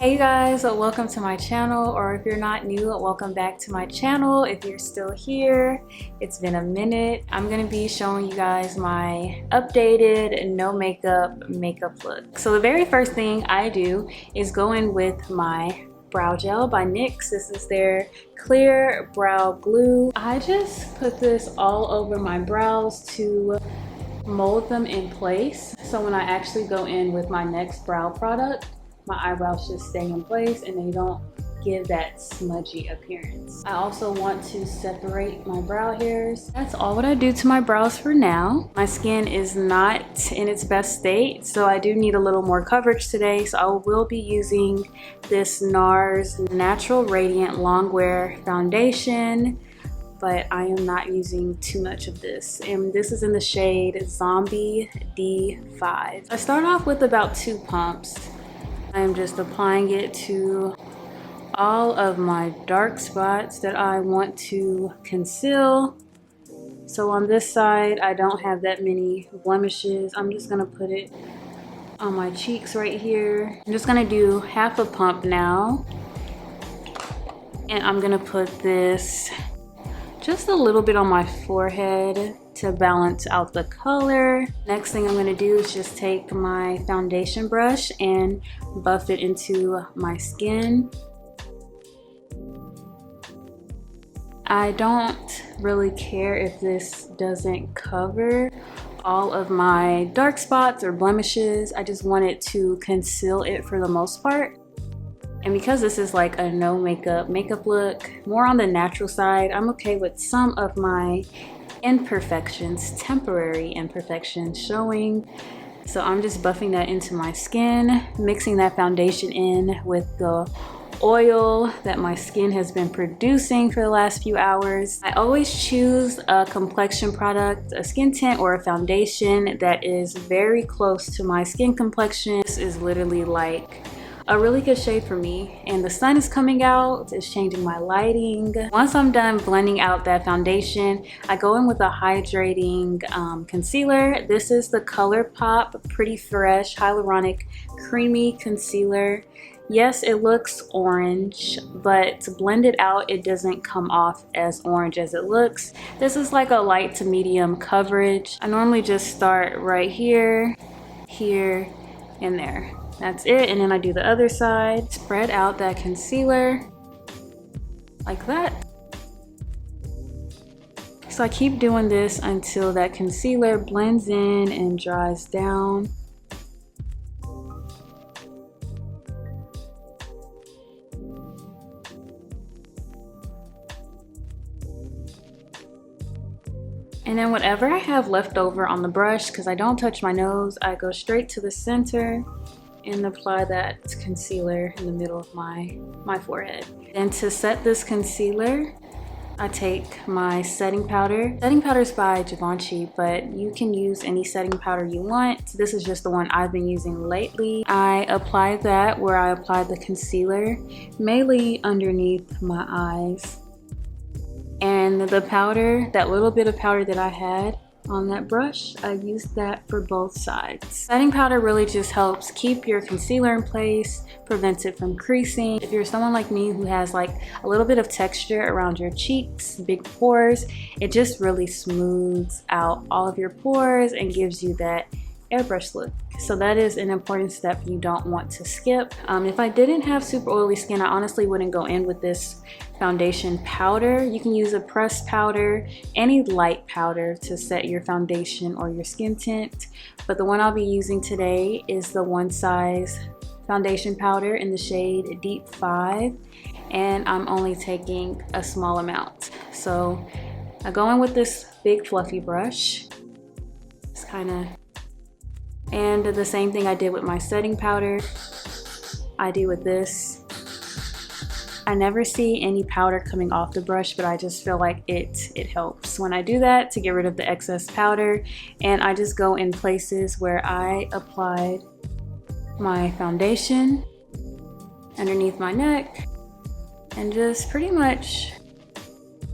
Hey guys, welcome to my channel, or if you're not new, welcome back to my channel. If you're still here, it's been a minute. I'm gonna be showing you guys my updated no makeup look. So the very first thing I do is go in with my brow gel by NYX. This is their clear brow glue. I just put this all over my brows to mold them in place, so when I actually go in with my next brow product, my eyebrows just stay in place and they don't give that smudgy appearance. I also want to separate my brow hairs. That's all what I do to my brows for now. My skin is not in its best state, so I do need a little more coverage today. So I will be using this Nars Natural Radiant Longwear foundation, but I am not using too much of this. And this is in the shade Zambie D5. I start off with about 2 pumps. I am just applying it to all of my dark spots that I want to conceal. So on this side, I don't have that many blemishes. I'm just gonna put it on my cheeks right here. I'm just gonna do half a pump now. And I'm gonna put this just a little bit on my forehead to balance out the color. Next thing I'm gonna do is just take my foundation brush and buff it into my skin. I don't really care if this doesn't cover all of my dark spots or blemishes. I just want it to conceal it for the most part. And because this is like a no makeup look, more on the natural side, I'm okay with some of my imperfections, temporary imperfections showing. So I'm just buffing that into my skin, mixing that foundation in with the oil that my skin has been producing for the last few hours. I always choose a complexion product, a skin tint or a foundation that is very close to my skin complexion. This is literally like a really good shade for me, and the sun is coming out, it's changing my lighting. Once I'm done blending out that foundation, I go in with a hydrating concealer. This is the Colourpop Pretty Fresh Hyaluronic Creamy Concealer. Yes, it looks orange, but to blend it out, it doesn't come off as orange as it looks. This is like a light to medium coverage. I normally just start right here, here, and there. That's it, and then I do the other side. Spread out that concealer like that. So I keep doing this until that concealer blends in and dries down. And then whatever I have left over on the brush, because I don't touch my nose, I go straight to the center and apply that concealer in the middle of my forehead. And to set this concealer, I take my setting powder. Setting powder is by Givenchy, but you can use any setting powder you want. This is just the one I've been using lately. I apply that where I applied the concealer, mainly underneath my eyes. And the powder, that little bit of powder that I had on that brush, I used that for both sides. Setting powder really just helps keep your concealer in place, prevents it from creasing. If you're someone like me who has like a little bit of texture around your cheeks, big pores, it just really smooths out all of your pores and gives you that airbrush look. So that is an important step you don't want to skip. If I didn't have super oily skin, I honestly wouldn't go in with this foundation powder. You can use a pressed powder, any light powder to set your foundation or your skin tint. But the one I'll be using today is the One Size foundation powder in the shade Deep 5. And I'm only taking a small amount. So I go in with this big fluffy brush. It's kind of, and the same thing I did with my setting powder, I do with this. I never see any powder coming off the brush, but I just feel like it helps when I do that to get rid of the excess powder. And I just go in places where I applied my foundation underneath my neck and just pretty much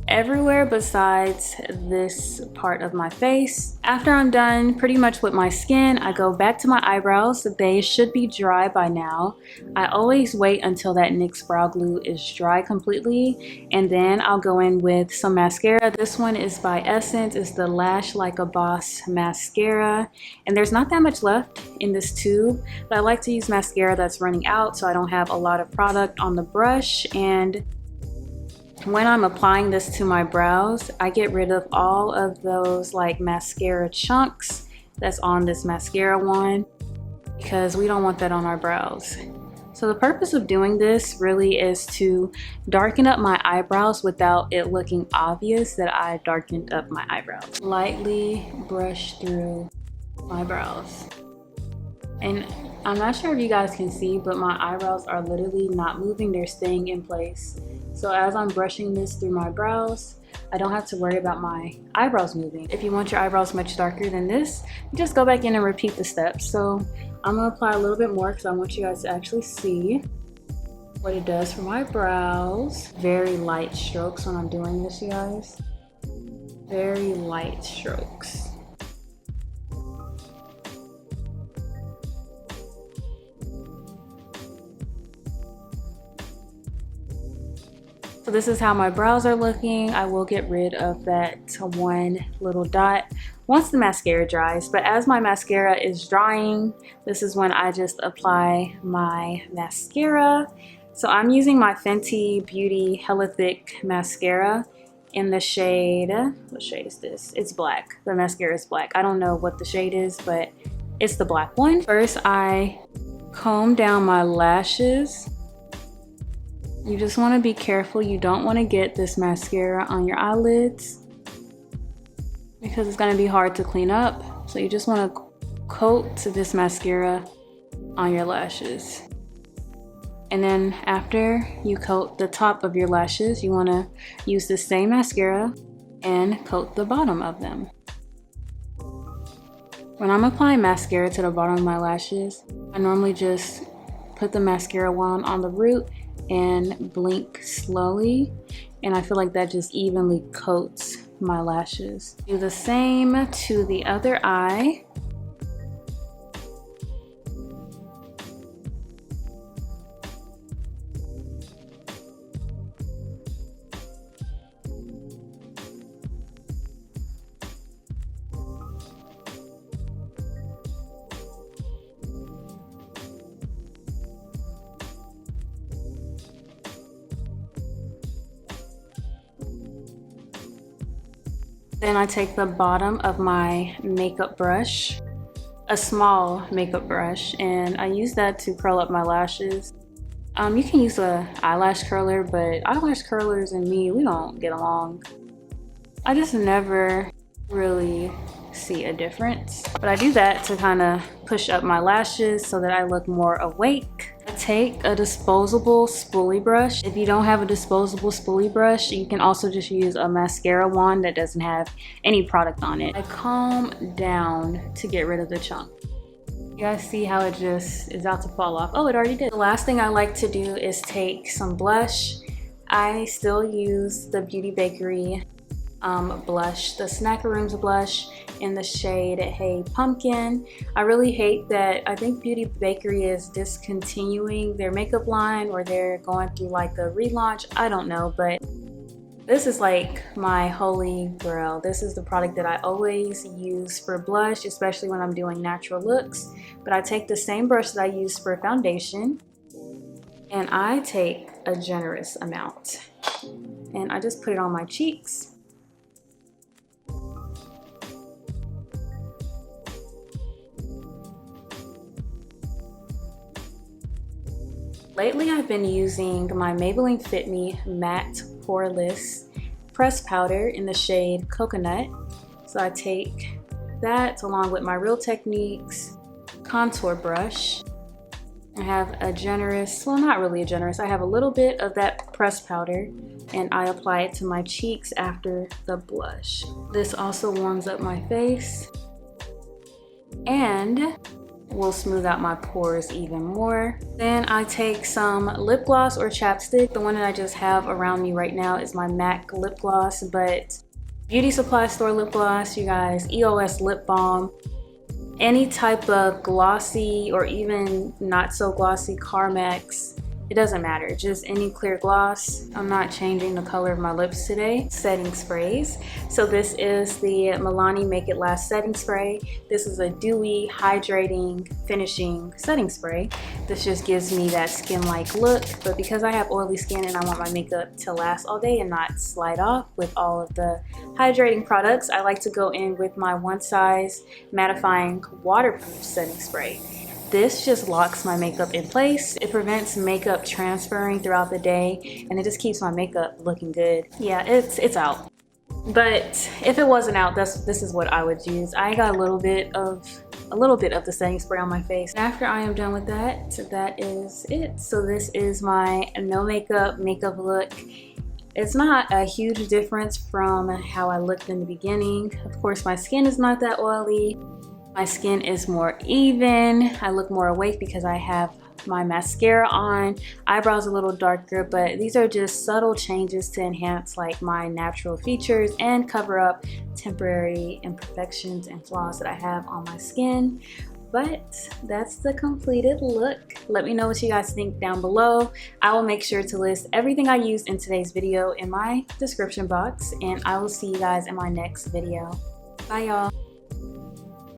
everywhere besides this part of my face. After I'm done pretty much with my skin, I go back to my eyebrows. They should be dry by now. I always wait until that NYX brow glue is dry completely, and then I'll go in with some mascara. This one is by Essence. It's the Lash Like a Boss mascara, and there's not that much left in this tube, but I like to use mascara that's running out so I don't have a lot of product on the brush. And when I'm applying this to my brows, I get rid of all of those like mascara chunks that's on this mascara wand, because we don't want that on our brows. So the purpose of doing this really is to darken up my eyebrows without it looking obvious that I darkened up my eyebrows. Lightly brush through my brows. And I'm not sure if you guys can see, but my eyebrows are literally not moving, they're staying in place. So as I'm brushing this through my brows, I don't have to worry about my eyebrows moving. If you want your eyebrows much darker than this, you just go back in and repeat the steps. So I'm gonna apply a little bit more because I want you guys to actually see what it does for my brows. Very light strokes when I'm doing this, you guys. Very light strokes. So this is how my brows are looking. I will get rid of that one little dot once the mascara dries. But as my mascara is drying, this is when I just apply my mascara. So I'm using my Fenty Beauty Hella Thick mascara in the shade, what shade is this? It's black. The mascara is black. I don't know what the shade is, but it's the black one. First, I comb down my lashes. You just want to be careful. You don't want to get this mascara on your eyelids because it's going to be hard to clean up. So you just want to coat this mascara on your lashes. And then after you coat the top of your lashes, you want to use the same mascara and coat the bottom of them. When I'm applying mascara to the bottom of my lashes, I normally just put the mascara wand on the root and blink slowly, and I feel like that just evenly coats my lashes. Do the same to the other eye. Then I take the bottom of my makeup brush, a small makeup brush, and I use that to curl up my lashes. You can use a eyelash curler, but eyelash curlers and me, we don't get along. I just never really see a difference. But I do that to kind of push up my lashes so that I look more awake. I take a disposable spoolie brush. If you don't have a disposable spoolie brush, you can also just use a mascara wand that doesn't have any product on it. I comb down to get rid of the chunk. You guys see how it just is about to fall off? Oh, it already did. The last thing I like to do is take some blush. I still use the Beauty Bakerie blush, the Snackaroos blush in the shade Hey Pumpkin. I really hate that I think Beauty Bakerie is discontinuing their makeup line, or they're going through like a relaunch. I don't know, but this is like my holy grail. This is the product that I always use for blush, especially when I'm doing natural looks. But I take the same brush that I use for foundation, and I take a generous amount, and I just put it on my cheeks. Lately, I've been using my Maybelline Fit Me Matte Poreless Pressed Powder in the shade Coconut. So I take that along with my Real Techniques contour brush. I have a generous, well, not really a generous, I have a little bit of that pressed powder, and I apply it to my cheeks after the blush. This also warms up my face. And will smooth out my pores even more. Then I take some lip gloss or chapstick. The one that I just have around me right now is my MAC lip gloss, but beauty supply store lip gloss, you guys, EOS lip balm, any type of glossy or even not so glossy Carmex, it doesn't matter, just any clear gloss. I'm not changing the color of my lips today. Setting sprays. So this is the Milani Make It Last setting spray. This is a dewy, hydrating, finishing setting spray. This just gives me that skin-like look, but because I have oily skin and I want my makeup to last all day and not slide off with all of the hydrating products, I like to go in with my One Size mattifying waterproof setting spray. This just locks my makeup in place. It prevents makeup transferring throughout the day, and it just keeps my makeup looking good. Yeah, it's out. But if it wasn't out, this is what I would use. I got a little bit of the setting spray on my face. After I am done with that, that is it. So this is my no makeup look. It's not a huge difference from how I looked in the beginning. Of course, my skin is not that oily. My skin is more even. I look more awake because I have my mascara on. Eyebrows a little darker, but these are just subtle changes to enhance like my natural features and cover up temporary imperfections and flaws that I have on my skin. But that's the completed look. Let me know what you guys think down below. I will make sure to list everything I used in today's video in my description box, and I will see you guys in my next video. Bye y'all.